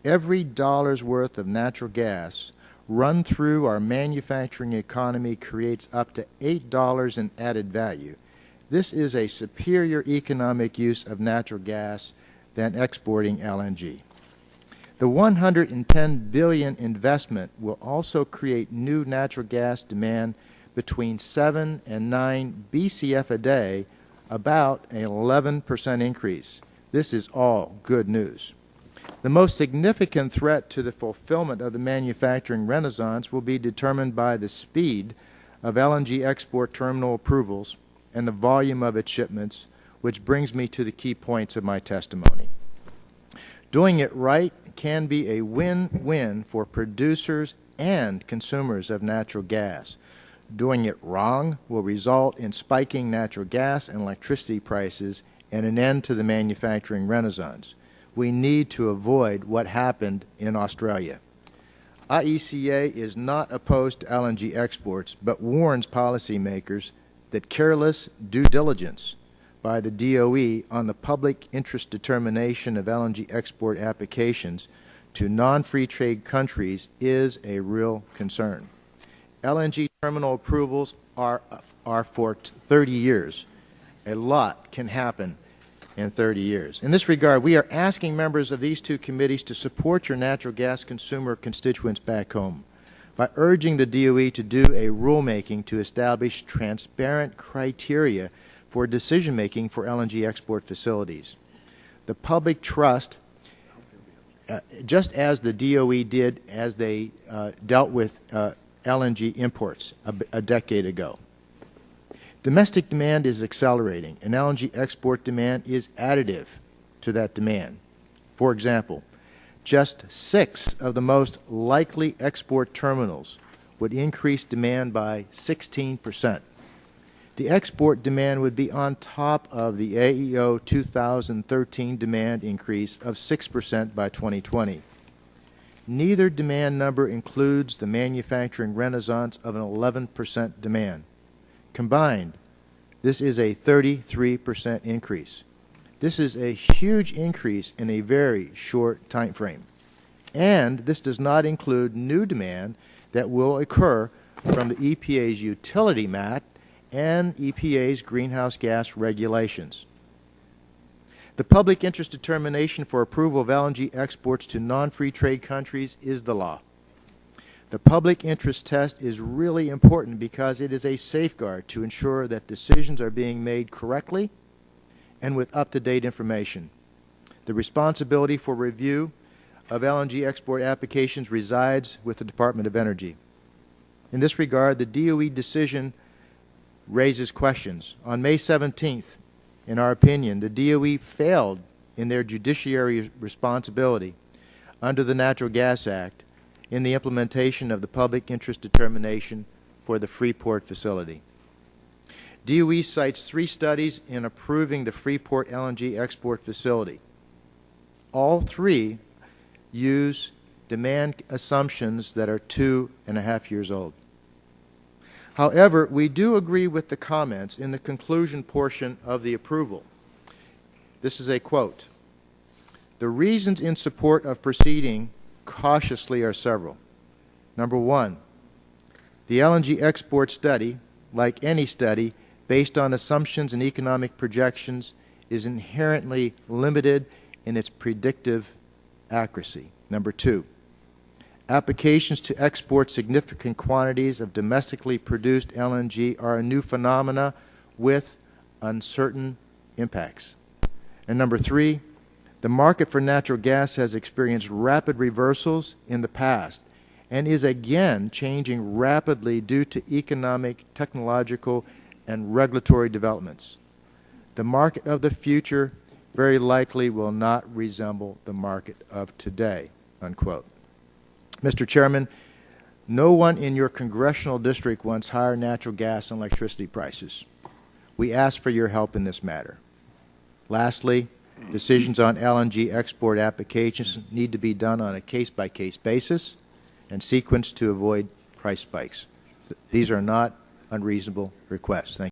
Every dollar's worth of natural gas run through our manufacturing economy creates up to $8 in added value. This is a superior economic use of natural gas than exporting LNG. The $110 billion investment will also create new natural gas demand between 7 and 9 BCF a day, about an 11% increase. This is all good news. The most significant threat to the fulfillment of the manufacturing renaissance will be determined by the speed of LNG export terminal approvals and the volume of its shipments, which brings me to the key points of my testimony. Doing it right can be a win-win for producers and consumers of natural gas. Doing it wrong will result in spiking natural gas and electricity prices and an end to the manufacturing renaissance. We need to avoid what happened in Australia. IECA is not opposed to LNG exports, but warns policymakers that careless due diligence by the DOE on the public interest determination of LNG export applications to non-free trade countries is a real concern. LNG terminal approvals are for 30 years. A lot can happen in 30 years. In this regard, we are asking members of these two committees to support your natural gas consumer constituents back home by urging the DOE to do a rulemaking to establish transparent criteria for decision-making for LNG export facilities. The public trust, just as the DOE did as they dealt with LNG imports a decade ago. Domestic demand is accelerating, and LNG export demand is additive to that demand. For example, just 6 of the most likely export terminals would increase demand by 16%. The export demand would be on top of the AEO 2013 demand increase of 6% by 2020. Neither demand number includes the manufacturing renaissance of an 11% demand. Combined, this is a 33% increase. This is a huge increase in a very short time frame. And this does not include new demand that will occur from the EPA's utility MAT and EPA's greenhouse gas regulations. The public interest determination for approval of LNG exports to non-free trade countries is the law. The public interest test is really important because it is a safeguard to ensure that decisions are being made correctly and with up-to-date information. The responsibility for review of LNG export applications resides with the Department of Energy. In this regard, the DOE decision raises questions. On May 17th, in our opinion, the DOE failed in their judiciary responsibility under the Natural Gas Act in the implementation of the public interest determination for the Freeport facility. DOE cites 3 studies in approving the Freeport LNG export facility. All 3 use demand assumptions that are 2.5 years old. However, we do agree with the comments in the conclusion portion of the approval. This is a quote. The reasons in support of proceeding cautiously are several. Number 1, the LNG export study, like any study based on assumptions and economic projections, is inherently limited in its predictive accuracy. Number 2, applications to export significant quantities of domestically produced LNG are a new phenomena with uncertain impacts. And number 3, the market for natural gas has experienced rapid reversals in the past and is again changing rapidly due to economic, technological, and regulatory developments. The market of the future very likely will not resemble the market of today, unquote. Mr. Chairman, no one in your congressional district wants higher natural gas and electricity prices. We ask for your help in this matter. Lastly, decisions on LNG export applications need to be done on a case-by-case basis and sequenced to avoid price spikes. These are not unreasonable requests. Thank you.